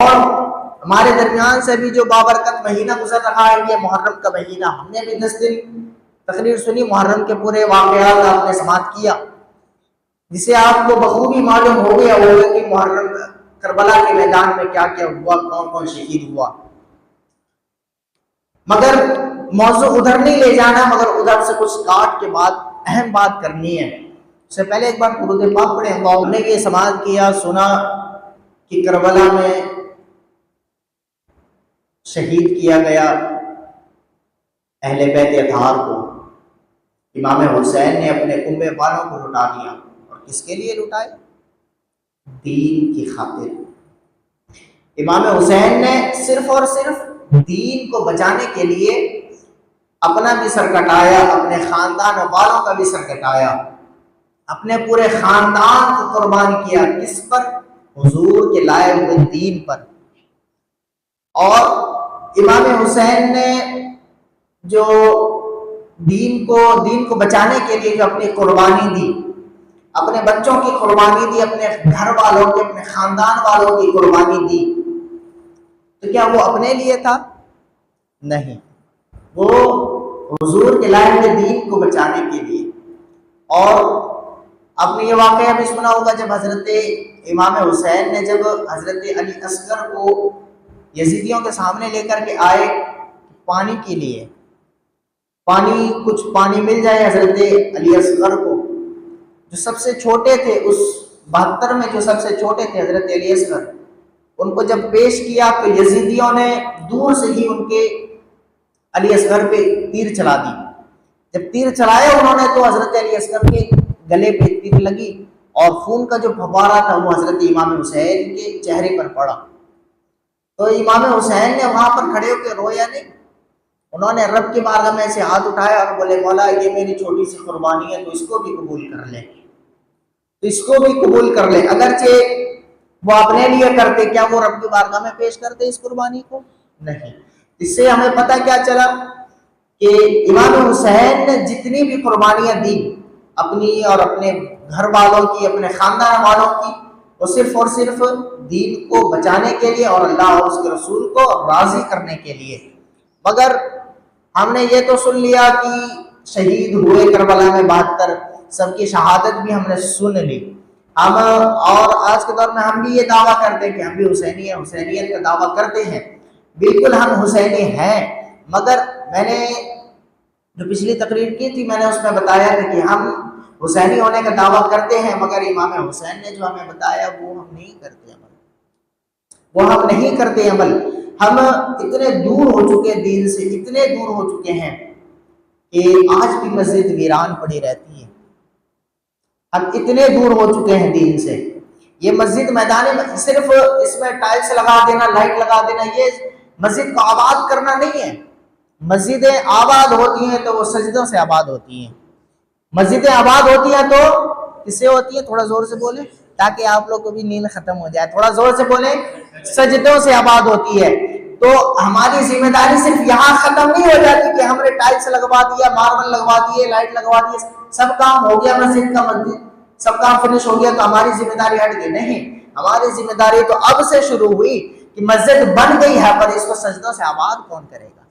اور ہمارے درمیان سے بھی جو بابرکت مہینہ گزر رہا ہے یہ محرم کا مہینہ، ہم نے بھی 10 دن تقریر سنی، محرم کے پورے واقعات آپ نے سماعت کیا، جسے آپ کو بخوبی معلوم ہو گیا ہوگا کہ محرم کربلا کے میدان میں کیا کیا ہوا، کون کون شہید ہوا۔ مگر موضوع ادھر نہیں لے جانا، مگر ادھر سے کچھ کاٹ کے بعد اہم بات کرنی ہے۔ اس سے پہلے ایک بار درود پاک پڑھیں۔ ہم نے یہ سماعت کیا، سنا کہ کربلا میں شہید کیا گیا اہل بیت اطہار کو، امام حسین نے اپنے کنبے والوں کو لٹا دیا، اور کس کے لیے لٹایا؟ دین کی خاطر۔ امام حسین نے صرف اور صرف دین کو بچانے کے لیے اپنا بھی سر کٹایا، اپنے خاندان والوں کا بھی سر کٹایا، اپنے پورے خاندان کو قربان کیا، کس پر؟ حضور کے لائے ہوئے دین پر۔ اور امام حسین نے جو دین کو بچانے کے لیے جو اپنی قربانی دی، اپنے بچوں کی قربانی دی، اپنے گھر والوں کی، اپنے خاندان والوں کی قربانی دی، تو کیا وہ اپنے لیے تھا؟ نہیں، وہ حضور کے لائے ہوئے دین کو بچانے کے لیے۔ اور آپ نے یہ واقعہ بھی سنا ہوگا، جب حضرت امام حسین نے جب حضرت علی اصغر کو یزیدیوں کے سامنے لے کر کے آئے پانی کے لیے، کچھ پانی مل جائے حضرت علی اصغر کو، جو سب سے چھوٹے تھے اس 72 میں، جو سب سے چھوٹے تھے حضرت علی اصغر، ان کو جب پیش کیا تو یزیدیوں نے دور سے ہی ان کے علی اصغر پہ تیر چلا دی۔ جب تیر چلائے انہوں نے تو حضرت علی اصغر کے گلے پہ تیر لگی، اور خون کا جو پھوارا تھا وہ حضرت امام حسین کے چہرے پر پڑا۔ تو امام حسین نے وہاں پر کھڑے ہو کے رویا نہیں، انہوں نے رب کی بارگاہ میں سے ہاتھ اٹھایا اور بولے مولا یہ میری چھوٹی سی قربانی ہے، تو اس کو بھی قبول کر لے، تو اس کو بھی قبول کر لے۔ اگرچہ وہ اپنے لیے کرتے، کیا وہ رب کی بارگاہ میں پیش کرتے اس قربانی کو؟ نہیں۔ اس سے ہمیں پتہ کیا چلا کہ امام حسین نے جتنی بھی قربانیاں دی اپنی اور اپنے گھر والوں کی، اپنے خاندان والوں کی، وہ صرف اور صرف دین کو بچانے کے لیے اور اللہ اور اس کے رسول کو راضی کرنے کے لیے۔ مگر ہم نے یہ تو سن لیا کہ شہید ہوئے کربلا میں 72، سب کی شہادت بھی ہم نے سن لی، ہم اور آج کے دور میں ہم بھی یہ دعویٰ کرتے ہیں کہ ہم بھی حسینیت کا دعویٰ کرتے ہیں، بالکل ہم حسینی ہیں۔ مگر میں نے جو پچھلی تقریر کی تھی میں نے اس میں بتایا تھا کہ ہم حسینی ہونے کا دعویٰ کرتے ہیں، مگر امام حسین نے جو ہمیں بتایا وہ ہم نہیں کرتے عمل۔ ہم اتنے دور ہو چکے دین سے، اتنے دور ہو چکے ہیں کہ آج بھی مسجد ویران پڑی رہتی ہے۔ ہم اتنے دور ہو چکے ہیں دین سے۔ یہ مسجد میدان میں صرف اس میں ٹائلز لگا دینا، لائٹ لگا دینا، یہ مسجد کو آباد کرنا نہیں ہے۔ مسجدیں آباد ہوتی ہیں تو وہ سجدوں سے آباد ہوتی ہیں۔ مسجدیں آباد ہوتی ہیں تو کس سے ہوتی ہیں؟ تھوڑا زور سے بولیں تاکہ آپ لوگ کو بھی نیند ختم ہو جائے، تھوڑا زور سے بولیں، سجدوں سے آباد ہوتی ہے۔ تو ہماری ذمہ داری صرف یہاں ختم نہیں ہو جاتی کہ ہم نے ٹائلز لگوا دیا، ماربل لگوا دیے، لائٹ لگوا دی، سب کام ہو گیا، مسجد سب کام فنش ہو گیا تو ہماری ذمہ داری ہٹ گئی۔ نہیں، ہماری ذمہ داری تو اب سے شروع ہوئی کہ مسجد بن گئی ہے، پر اس کو سجدوں سے آباد کون کرے گا؟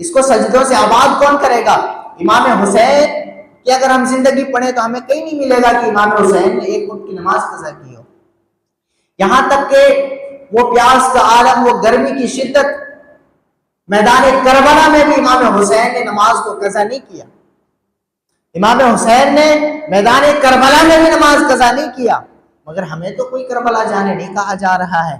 اس کو سجدوں سے آباد کون کرے گا؟ امام حسین کہ اگر ہم زندگی پڑھیں تو ہمیں کہیں نہیں ملے گا کہ امام حسین نے ایک وقت کی نماز قضا کی ہو۔ یہاں تک کہ وہ پیاس کا عالم، وہ گرمی کی شدت، میدان کربلا میں بھی امام حسین نے نماز کو قضا نہیں کیا۔ امام حسین نے میدان کربلا میں بھی نماز قضا نہیں کیا۔ مگر ہمیں تو کوئی کربلا جانے نہیں کہا جا رہا ہے،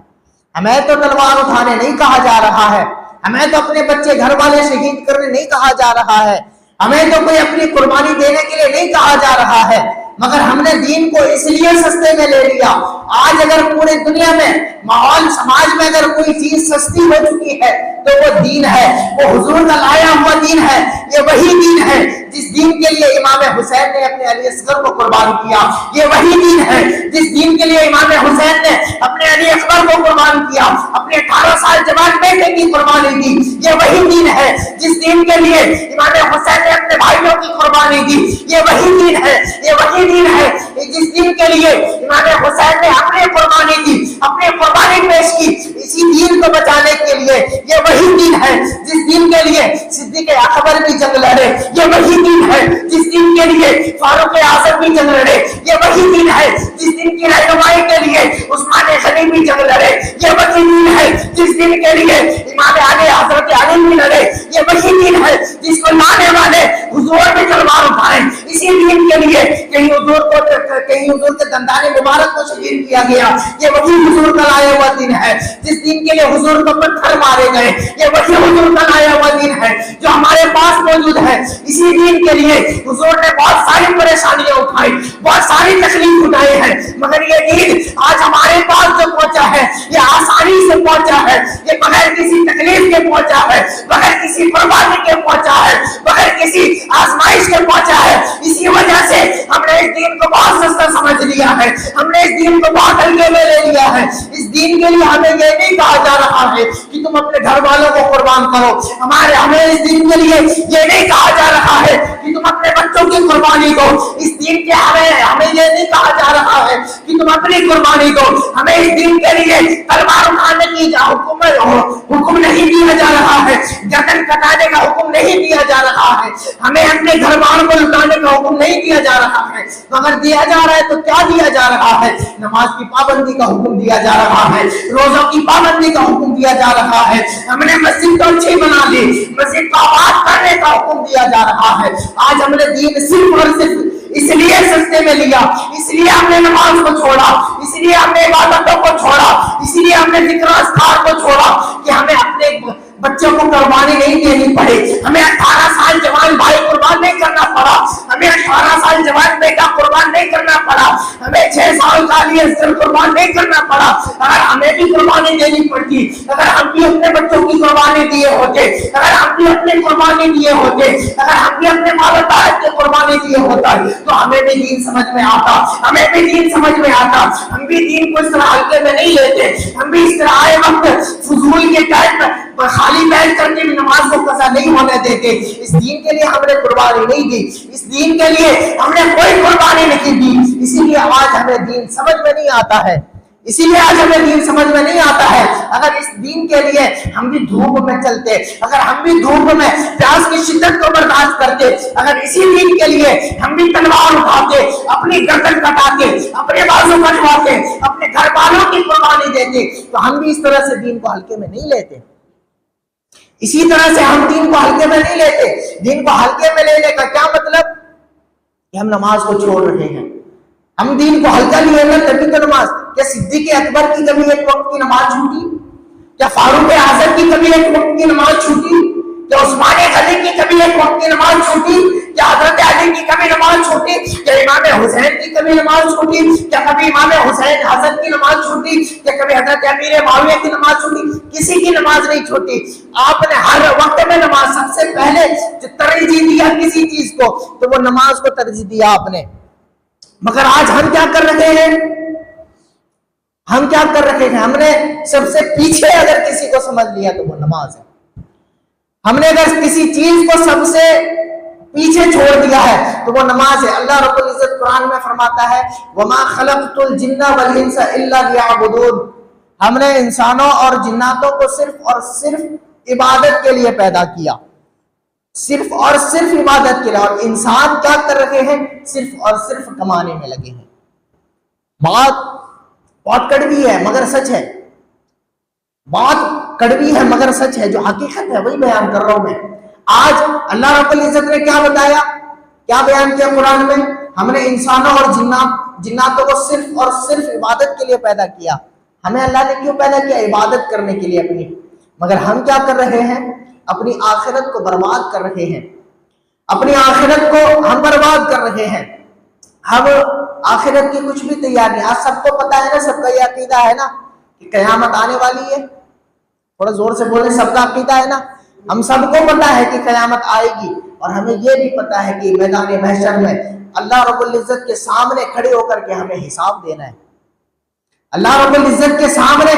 ہمیں تو تلوار اٹھانے نہیں کہا جا رہا ہے، ہمیں تو اپنے بچے گھر والے شہید کرنے نہیں کہا جا رہا ہے، ہمیں تو کوئی اپنی قربانی دینے کے لیے نہیں کہا جا رہا ہے۔ مگر ہم نے دین کو اس لیے سستے میں لے لیا۔ آج اگر پورے دنیا میں ماحول سماج میں اگر کوئی چیز سستی ہو چکی ہے تو وہ دین ہے، وہ حضور کا لایا ہوا دین ہے، یہ وہی دین ہے جس دین کے لیے امام حسین نے اپنے علی اصغر کو قربان کیا، یہ وہی دین ہے جس دین کے لیے امام حسین نے اپنے علی اصغر کو قربان کیا، اپنے 18 سال جوان بیٹے کی قربانی دی، یہ وہی دین ہے جس دین کے لیے امام حسین نے اپنے بھائیوں کی قربانی دی، یہ وہی دین ہے، یہ وہی دین ہے جس دین کے لیے امام حسین نے اپنی قربانی دی، اپنی قربانی پیش کی، کو بچانے کے لیے یہ وہی دین ہے جس دین کے لیے صدیق اکبر بھی جنگ لڑے، یہ وہی دین ہے جس دین کے لیے فاروق اعظم بھی جنگ لڑے، یہ وہی دین ہے جس دن کی رہنمائی کے لیے عثمان غنی بھی جنگ لڑے، یہ وہی دین ہے جس دن کے لیے امام علی حضرت علی بھی لڑے، یہ وہی دین ہے جس کو لانے والے حضور بھی تلوار اٹھائے، اسی دین کے لیے کہیں حضور کے دندان مبارک کو شہید کیا گیا، یہ وہی حضور کا لایا ہوا دین ہے جس دین کے لیے حضور کو پتھر مارے گئے، یہ وہی حضور کا لایا ہوا دین ہے جو ہمارے پاس موجود ہے، اسی دین کے لیے حضور نے بہت ساری پریشانیاں اٹھائی، بہت ساری تکلیف اٹھائی ہے، مگر یہ دین آج ہمارے پاس جو پہنچا ہے یہ آسانی سے پہنچا ہے، یہ بغیر کسی تکلیف کے پہنچا ہے، بغیر کسی قربانی کے پہنچا ہے، بغیر کسی آزمائش کے پہنچا ہے، اسی وجہ سے ہم نے اس دین کو بہت سستا سمجھ لیا ہے، ہم نے اس دین کو بہت ہلکے میں لے لیا ہے۔ اس دین کے لیے ہمیں یہ نہیں کہا جا رہا ہے کہ تم اپنے گھر والوں کو قربان کرو، ہمیں اس دین کے لیے یہ نہیں کہا جا رہا ہے کہ تم اپنے بچوں کی قربانی دو، اس دین کے ہمیں یہ نہیں کہا جا رہا ہے کہ تم اپنی قربانی دو، ہمیں اس دین کے لیے تلوار اٹھانے کی حکم نہیں دیا جا رہا ہے، گردن کٹانے کا حکم نہیں دیا جا رہا ہے، ہمیں اپنے گھر والوں کو لٹانے کا حکم نہیں دیا جا رہا ہے، مگر دیا جا رہا ہے تو کیا دیا جا رہا ہے؟ نماز کی پابندی کا حکم دیا جا رہا ہے، روزوں کی پابندی کا حکم دیا جا رہا ہے، ہم نے مسجد کو اچھی بنا لی، مسجد کو آباد کرنے کا حکم دیا جا رہا ہے۔ آج ہم نے دین صرف اور صرف اس لیے سستے میں لیا، اس لیے ہم نے نماز کو چھوڑا، اس لیے ہم نے عبادتوں کو چھوڑا، اس لیے ہم نے ذکر اذکار کو چھوڑا کہ ہمیں اپنے بچوں کو قربانی نہیں دینی پڑے، ہمیں 18 سال جوان بھائی قربان نہیں کرنا پڑا، ہمیں 18 سال جوان بیٹا قربان نہیں کرنا پڑا، ہمیں 6 سال کا علی اصغر قربان نہیں کرنا پڑا۔ اگر ہمیں بھی قربانی دینی پڑتی، اگر ہم بھی اپنے بچوں کی قربانی دیے ہوتے، اگر ہم بھی اپنی قربانی دیے ہوتے، اگر ہم بھی اپنے مال و دولت کی قربانی دیے ہوتا تو ہمیں بھی دین سمجھ میں آتا، ہمیں بھی دین سمجھ میں آتا، ہم بھی دین کو اس طرح ہلکے میں نہیں لیتے، ہم بھی اس طرح آئے وقت فضول کے ٹائم پر خالی بیٹھ کر کے بھی نماز کو قضا نہیں ہونے دیتے۔ اس دین کے لیے ہم نے قربانی نہیں دی، اس دین کے لیے ہم نے کوئی قربانی نہیں دی، اسی لیے آج ہمیں دین سمجھ میں نہیں آتا ہے، اسی لیے آج ہمیں دین سمجھ میں نہیں آتا ہے۔ اگر اس دین کے لیے ہم بھی دھوپ میں چلتے، اگر ہم بھی دھوپ میں پیاس کی شدت کو برداشت کرتے، اگر اسی دین کے لیے ہم بھی تلوار اٹھاتے، اپنی گردن کٹاتے، اپنے بازو کٹواتے، اپنے گھر والوں کی قربانی دیتے، تو ہم بھی اس طرح سے دین کو ہلکے میں نہیں لیتے۔ اسی طرح سے ہم دین کو ہلکے میں نہیں لیتے۔ دین کو ہلکے میں لینے کا کیا مطلب؟ کہ ہم نماز کو چھوڑ رہے ہیں، ہم دین کو ہلکا لیے نا تبھی تو نماز۔ کیا صدیق اکبر کی کبھی ایک وقت کی نماز چھوٹی؟ کیا فاروق اعظم کی کبھی ایک وقت کی نماز چھوٹی؟ کیا عثمان غنی کی کبھی ایک وقت کی نماز چھوٹی؟ کیا حضرت علی کی کبھی نماز چھوٹی؟ کیا امام حسین کی کبھی نماز چھوٹی؟ کیا کبھی امام حسین حسن کی نماز چھوٹی؟ کیا کبھی حضرت امیر معاویہ کی نماز چھوٹی؟ کسی کی نماز نہیں چھوٹی۔ آپ نے ہر وقت میں نماز، سب سے پہلے جو ترجیح دیا کسی چیز کو تو وہ نماز کو ترجیح دیا آپ نے۔ مگر آج ہم کیا کر رہے ہیں؟ ہم کیا کر رہے ہیں؟ ہم نے سب سے پیچھے اگر کسی کو سمجھ لیا تو وہ نماز ہے۔ ہم نے اگر کسی چیز کو سب سے پیچھے چھوڑ دیا ہے تو وہ نماز ہے۔ اللہ رب العزت قرآن میں فرماتا ہے وَمَا خَلَقْتُ الْجِنَّ وَالْإِنسَ إِلَّا لِيَعْبُدُونَ، ہم نے انسانوں اور جناتوں کو صرف اور صرف عبادت کے لیے پیدا کیا، صرف اور صرف عبادت کے لیے۔ اور انسان کیا کر رہے ہیں؟ صرف اور صرف کمانے میں لگے ہیں۔ بہت کڑوی ہے مگر سچ ہے، بہت کڑوی ہے مگر سچ ہے، جو حقیقت ہے وہی بیان کر رہا ہوں میں۔ آج اللہ رب العزت نے کیا بتایا، کیا بیان کیا قرآن میں؟ ہم نے انسانوں اور جناتوں کو صرف اور صرف عبادت کے لیے پیدا کیا۔ ہمیں اللہ نے کیوں پیدا کیا؟ عبادت کرنے کے لیے اپنی۔ مگر ہم کیا کر رہے ہیں؟ اپنی آخرت کو برباد کر رہے ہیں، اپنی آخرت کو ہم برباد کر رہے ہیں۔ ہم آخرت کی کچھ بھی تیار نہیں۔ آج سب کو پتا ہے نا، سب کا یہ عقیدہ ہے نا کہ قیامت آنے والی ہے۔ تھوڑا زور سے بولیں، سب کا عقیدہ ہے نا، ہم سب کو پتا ہے کہ قیامت آئے گی، اور ہمیں یہ بھی پتا ہے کہ میدان محشر میں اللہ رب العزت کے سامنے کھڑے ہو کر کے ہمیں حساب دینا ہے۔ اللہ رب العزت کے سامنے،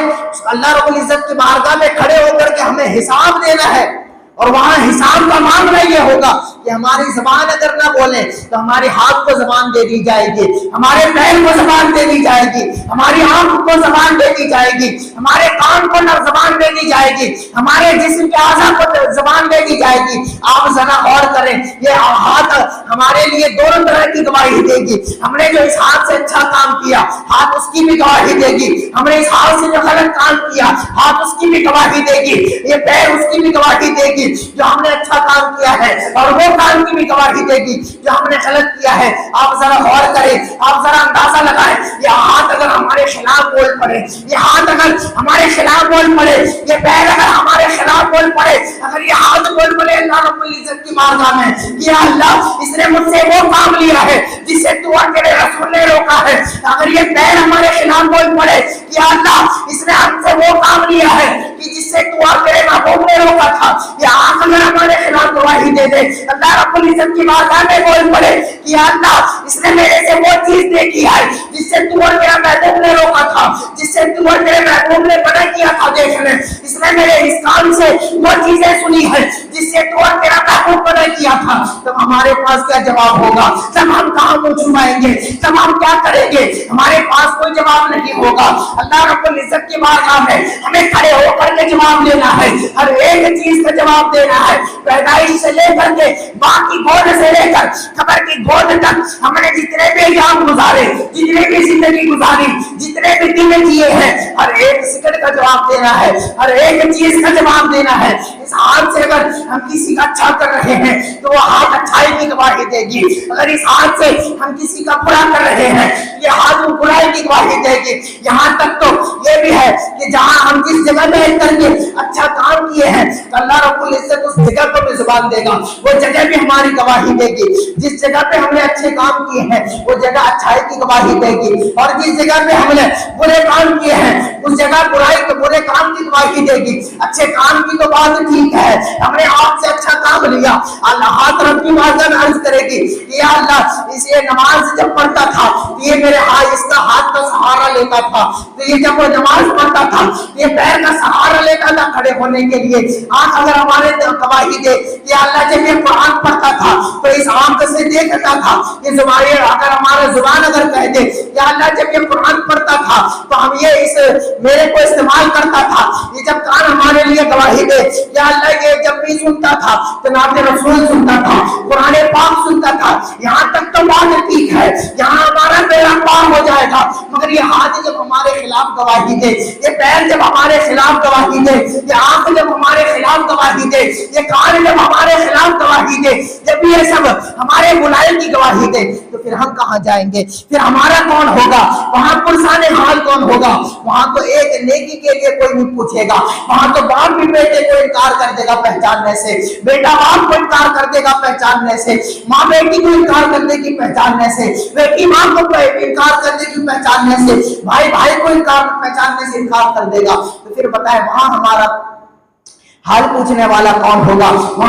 اللہ رب العزت کی بارگاہ میں کھڑے ہو کر کے ہمیں حساب دینا ہے، اور وہاں حساب کا معاملہ یہ ہوگا کہ کہ ہماری زبان اگر نہ بولے تو ہمارے ہاتھ کو زبان دے دی جائے گی، ہمارے پیر کو زبان دے دی جائے گی، ہماری آنکھ کو زبان دے دی جائے گی، ہمارے کان کو زبان دے دی جائے گی، ہمارے جسم کے اعضاء کو زبان دے دی جائے گی۔ آپ ذرا غور کریں، یہ ہاتھ ہمارے لیے دونوں طرح کی گواہی دے گی۔ ہم نے جو اس ہاتھ سے اچھا کام کیا، ہاتھ اس کی بھی گواہی دے گی، ہم نے اس ہاتھ سے جو غلط کام کیا، ہاتھ اس کی بھی گواہی دے گی، یہ پیر اس کی بھی گواہی دے گی جو ہم نے اچھا کام کیا ہے، اور وہ کان کی بھی گواہی دے گی جو ہم نے غلط کیا ہے۔ آپ ذرا غور کریں، آپ ذرا اندازہ لگائیں، یہ ہاتھ اگر ہمارے خلاف بول پڑے، یہ ہاتھ اگر ہمارے خلاف بول پڑے، یہ پیر اگر ہمارے خلاف بول پڑے، اگر یہ ہاتھ بول پڑے اللہ رب العزت کی بارگاہ میں، یا اللہ اس نے مجھ سے وہ کام لیا ہے جس سے تو اور تیرے رسول نے روکا ہے، اگر یہ پیر ہمارے خلاف بول پڑے، یا اللہ اس نے ہم سے وہ کام لیا ہے کہ جس سے تو اور تیرے محبوب نے روکا تھا، یا آنکھ اگر ہمارے خلاف گواہی دے دے اللہ رب العزت کی بارگاہ میں بول پڑے کہ یا اللہ اس نے میرے سے وہ چیز دیکھی ہے جس سے تو اور میرا محبوب نے روکا تھا، جس سے تو اور میرے محبوب نے منع کیا تھا دیکھنے، اس نے میرے اس کان سے وہ چیزیں سنی ہے جس سے تو اور میرا محبوب منع کیا تھا، تب ہمارے پاس کیا جواب ہوگا؟ تب ہم کہاں منہ چھپائیں گے؟ تب ہم کیا کریں گے؟ ہمارے پاس کوئی جواب نہیں ہوگا۔ اللہ رب العزت کی بارگاہ میں ہمیں کھڑے ہو کر کے جواب دینا ہے، ہر ایک چیز کا جواب دینا ہے، پیدائش سے لے کر کے باقی گود سے لے کر قبر کی گود تک ہم نے جتنے بھی ایام گزارے، جتنے بھی زندگی گزاری، جتنے بھی دن جیے ہیں، ہر ایک سیکنڈ کا جواب دینا ہے، ہر ایک چیز کا جواب دینا ہے۔ اس ہاتھ سے اگر ہم کسی کا اچھا کر رہے ہیں تو وہ ہاتھ اچھائی کی گواہی دے گی، اگر اس ہاتھ سے ہم کسی کا برا کر رہے ہیں یہ ہاتھ وہ برائی کی گواہی دے گی۔ یہاں تک تو یہ بھی ہے کہ جہاں ہم جس جگہ بیٹھ کر کے اچھا کام کیے ہیں تو اللہ رب العزت اس جگہ پر بھی زبان دے گا، وہ جگہ بھی ہماری گواہی دے گی۔ جس جگہ پہ ہم نے اچھے کام کیے ہیں وہ جگہ اچھائی کی گواہی دے گی، اور جس جگہ پہ ہم نے برے کام کیے ہیں اس جگہ برائی کو برے کام کی گواہی دے گی۔ اچھے کام کی تو بات ٹھیک ہے، ہم نے آپ سے اچھا کام لیا، اللہ ہاتھ رب کی بارگاہ میں عرض کرے گی کہ یا اللہ اس یہ نماز جب پڑھتا تھا تو یہ میرے اس کا ہاتھ کا سہارا لیتا تھا، تو یہ جب وہ نماز پڑھتا تھا یہ پیر کا سہارا لیتا تھا کھڑے ہونے کے لیے۔ آنکھ اگر ہمارے گواہی دے کہ اللہ جب یہ قرآن پڑھتا تھا تو اس آنکھ سے دیکھتا تھا، یہ زبان اگر ہمارا زبان اگر کہہ دے کہ اللہ جب یہ قرآن پڑھتا تھا تو ہم یہ اس میرے کو استعمال کرتا تھا، یہ جب کان ہمارے لیے گواہی دے کہ اللہ یہ جب بھی سنتا تھا تو نعت رسول سنتا تھا، قرآن پاک سنتا تھا، یہاں تک تو بات ٹھیک ہے، یہاں ہمارا بیڑا پار ہو جائے گا۔ مگر یہ ہاتھ جب ہمارے خلاف گواہی دے، یہ پیر جب ہمارے خلاف گواہی دے، یہ آنکھ جب ہمارے خلاف گواہی دے، یہ کان جب ہمارے خلاف گواہی دے، جب یہ سب ہمارے بلائی کی گواہی دے تو پھر ہم کہاں جائیں گے؟ پھر ہمارا کون ہوگا؟ وہاں پرسان حال کون ہوگا؟ وہاں تو ایک نیکی کے لیے کوئی نہیں پوچھے گا، وہاں تو باپ بھی بیٹے کو انکار کر دے گا پہچاننے سے، بیٹا باپ کو انکار کر دے گا پہچاننے سے، ماں بیٹی کو انکار کرنے کی پہچاننے سے، بیٹی ماں کو انکار کرنے کی پہچاننے سے، بھائی بھائی کو پہچاننے سے انکار کر دے گا، تو پھر بتائیں وہاں ہمارا حال پوچھنے والا کون ہوگا؟